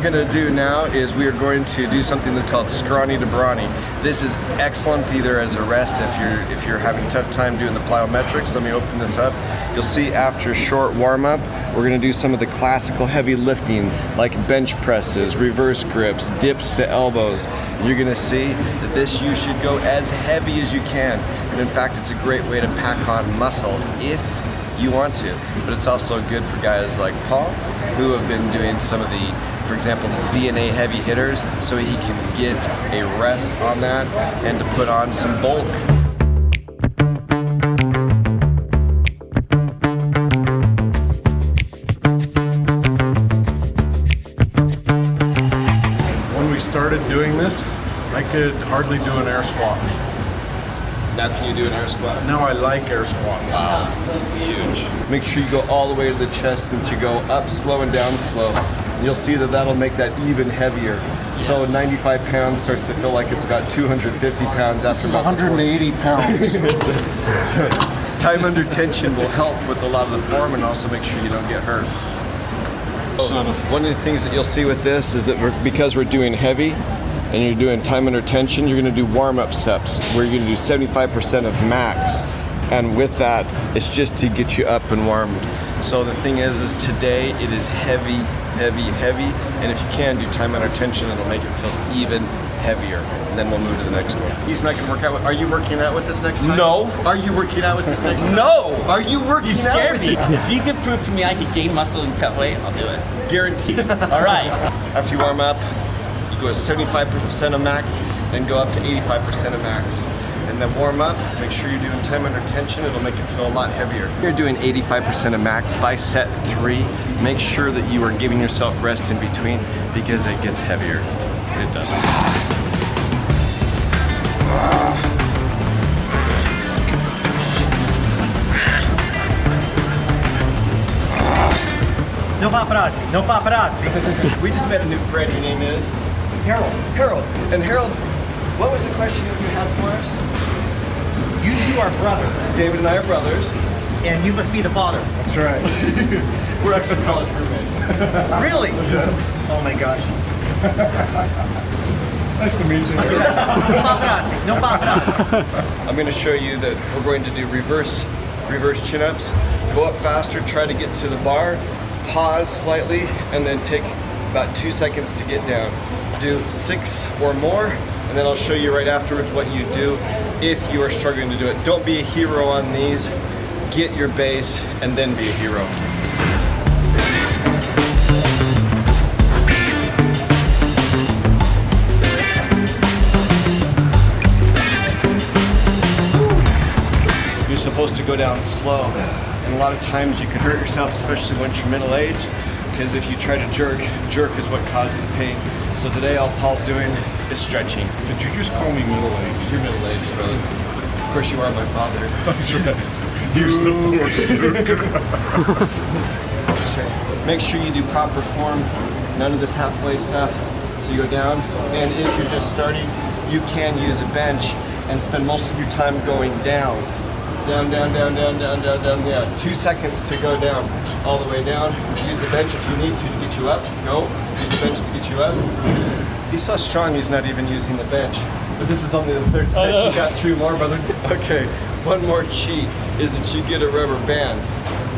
we're gonna do now is we are going to do something that's called Scrawny to Brawny. This is excellent either as a rest if you're having a tough time doing the plyometrics. Let me open this up. You'll see after a short warm-up, we're gonna do some of the classical heavy lifting like bench presses, reverse grips, dips to elbows. You're gonna see that this you should go as heavy as you can. And in fact, it's a great way to pack on muscle if you want to. But it's also good for guys like Paul who have been doing some of the, for example, the DNA heavy hitters, so he can get a rest on that and to put on some bulk. Started doing this, I could hardly do an air squat. Now can you do an air squat? Now I like air squats. Wow, huge. Make sure you go all the way to the chest, and you go up slow and down slow. And you'll see that that'll make that even heavier. Yes. So 95 pounds starts to feel like it's about 250 pounds after about 180 pounds. So time under tension will help with a lot of the form and also make sure you don't get hurt. One of the things that you'll see with this is that because we're doing heavy and you're doing time under tension, you're going to do warm-up steps where you're going to do 75% of max. And with that, it's just to get you up and warmed. So the thing is today it is heavy, heavy, heavy. And if you can do time under tension, it'll make it feel even heavier. And then we'll move to the next one. He's not going to work out. Are you working out with this next time? No. Are you working out with this next time? No. Are you working you out with me. If you could prove to me I could gain muscle and cut weight, I'll do it. Guaranteed. All right. After you warm up, you go to 75% of max, then go up to 85% of max. And then warm up, make sure you're doing time under tension, it'll make it feel a lot heavier. You're doing 85% of max by set 3. Make sure that you are giving yourself rest in between because it gets heavier. It does. No paparazzi, no paparazzi. We just met a new friend, your name is? Harold. Harold. And Harold, what was the question that you had for us? You two are brothers. David and I are brothers. And you must be the father. That's right. We're actually college roommates. Really? Yes. Oh my gosh. Nice to meet you. No paparazzi, no paparazzi. I'm going to show you that we're going to do reverse chin-ups. Go up faster, try to get to the bar, pause slightly, and then take about 2 seconds to get down. Do 6 or more, and then I'll show you right afterwards what you do if you are struggling to do it. Don't be a hero on these. Get your base, and then be a hero. You're supposed to go down slow. And a lot of times you can hurt yourself, especially once you're middle-aged, because if you try to jerk is what causes the pain. So today all Paul's doing is stretching. Did you just call me middle-aged? You're middle-aged, brother. Of course you are my father. That's right. Use the force. Make sure you do proper form, none of this halfway stuff. So you go down, and if you're just starting, you can use a bench and spend most of your time going down. Down, down, down, down, down, down, down, down. 2 seconds to go down, all the way down. Use the bench if you need to get you up. Go, use the bench to get you up. He's so strong he's not even using the bench. But this is only the 3rd set. You got 3 more, brother. Okay, one more cheat is that you get a rubber band.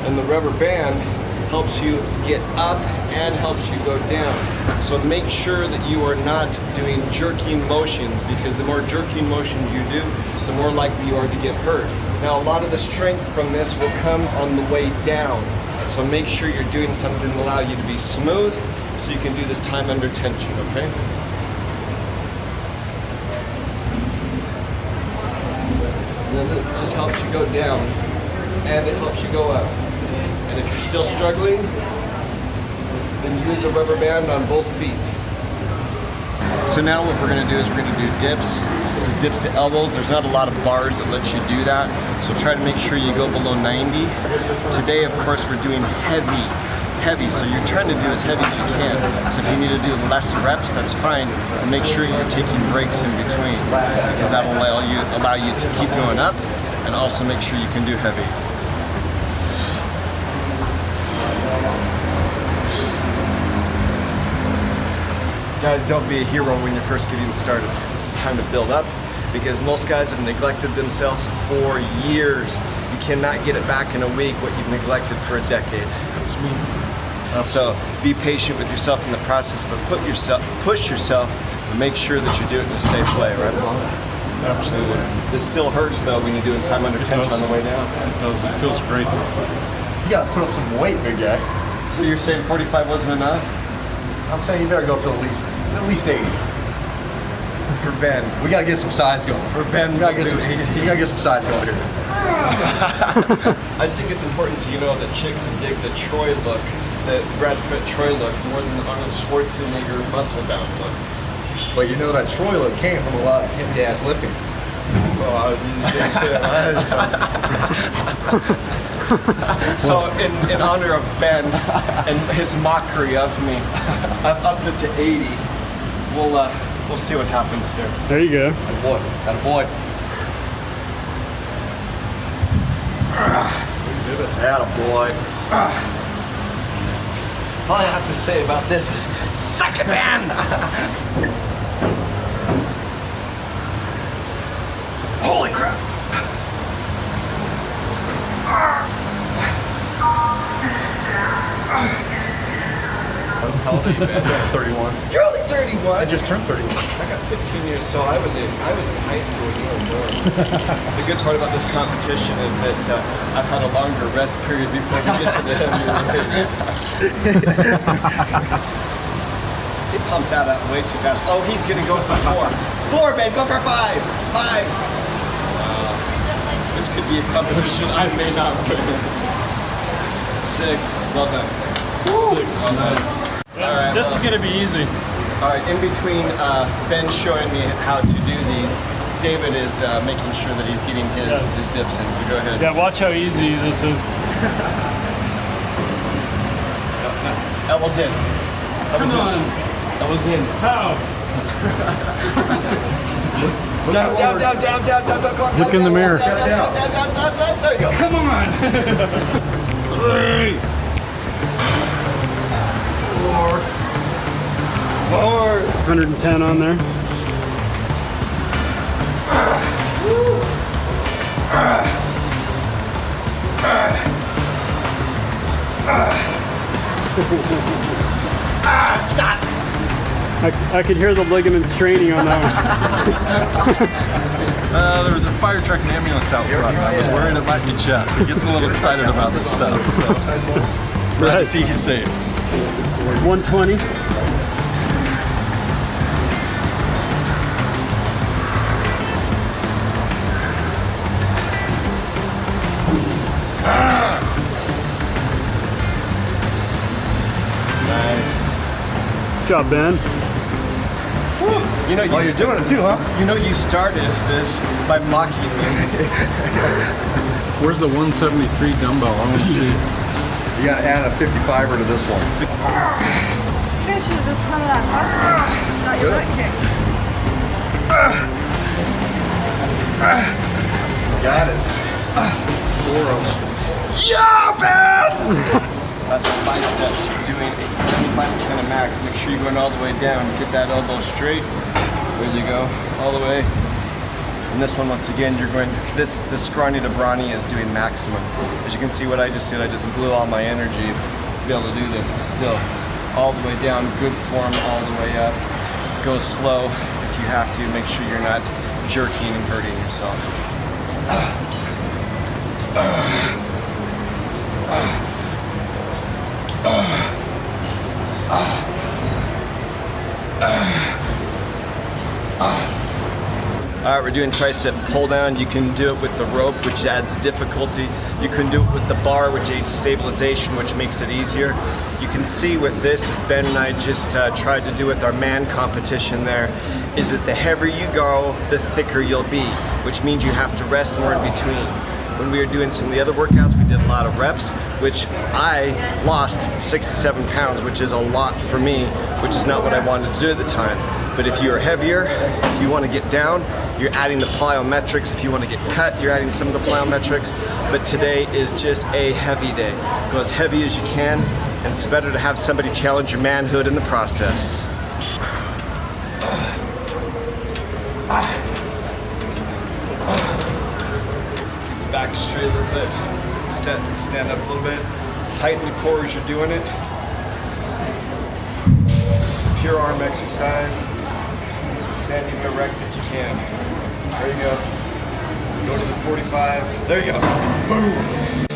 And the rubber band helps you get up and helps you go down. So make sure that you are not doing jerking motions, because the more jerking motions you do, the more likely you are to get hurt. Now a lot of the strength from this will come on the way down. So make sure you're doing something that will allow you to be smooth so you can do this time under tension, okay? And then this just helps you go down and it helps you go up. And if you're still struggling, then use a rubber band on both feet. So now what we're gonna do is we're gonna do dips. This is dips to elbows. There's not a lot of bars that let you do that. So try to make sure you go below 90. Today, of course, we're doing heavy. So you're trying to do as heavy as you can. So if you need to do less reps, that's fine. But make sure you're taking breaks in between, because that will allow you to keep going up and also make sure you can do heavy. Guys, don't be a hero when you're first getting started. This is time to build up because most guys have neglected themselves for years. You cannot get it back in a week what you've neglected for a decade. That's me. So be patient with yourself in the process, but push yourself, and make sure that you do it in a safe way, right? Absolutely. This still hurts though when you're doing time under tension on the way down. It does. It feels great. You gotta put up some weight, big guy. So you're saying 45 wasn't enough? I'm saying you better go up to at least 80. For Ben. We gotta get some size going. For Ben, We gotta get some size going here. I just think it's important to that chicks dig the Troy look, the Brad Pitt Troy look, more than the Arnold Schwarzenegger muscle bound look. But you know that Troy look came from a lot of heavy ass lifting. Well, I didn't say that. So in honor of Ben and his mockery of me, I've upped it to 80. We'll see what happens here. There you go. Attaboy. Attaboy. All I have to say about this is, suck it, Ben! Holy crap! How old are you, Ben? 31. You're only 31. I just turned 31. I got 15 years, so I was in high school when you were born. The good part about this competition is that I've had a longer rest period before we get to the heavier weights. They pumped that up way too fast. Oh, he's gonna go for 4. 4, man, go for 5. 5. This could be a competition I may not win. 6. Well done. 6. Well done. All right, This is gonna be easy. All right, in between Ben showing me how to do these, David is making sure that he's getting his dips in, so go ahead. Yeah, watch how easy this is. That was in. That was in. That was in. How? Down, down, down, down, down, down, down, down. Look in the mirror. Down, down, down, down, down, down. There you go. Come on! 3. 4. 110 on there. Stop! I could hear the ligaments straining on that There was a fire truck and ambulance out front. I was worried it might be Jeff. He gets a little excited about this stuff. So. Glad to see he's safe. 120. Nice. Good job, Ben. You're doing it too, huh? You started this by mocking me. Where's the 173 dumbbell? I want to see. You gotta add a 55er to this one. You guys should have just come to that hospital. Not your butt kick. Got it. 4 Yeah, man! That's what biceps. You're doing 75% of max. Make sure you're going all the way down. Get that elbow straight. There you go. All the way. And this one, once again, you're going, this Scrawny to Brawny is doing maximum. As you can see what I just did, I just blew all my energy to be able to do this, but still, all the way down, good form all the way up. Go slow if you have to. Make sure you're not jerking and hurting yourself. All right, we're doing tricep pull down. You can do it with the rope, which adds difficulty. You can do it with the bar, which aids stabilization, which makes it easier. You can see with this, as Ben and I just tried to do with our man competition there, is that the heavier you go, the thicker you'll be, which means you have to rest more in between. When we were doing some of the other workouts, we did a lot of reps, which I lost 6 to 7 pounds, which is a lot for me, which is not what I wanted to do at the time. But if you're heavier, if you want to get down, you're adding the plyometrics. If you want to get cut, you're adding some of the plyometrics. But today is just a heavy day. Go as heavy as you can, and it's better to have somebody challenge your manhood in the process. Keep the back straight a little bit. Stand up a little bit. Tighten the core as you're doing it. It's a pure arm exercise. So standing erect if you can. There you go. Go to the 45. There you go. Boom.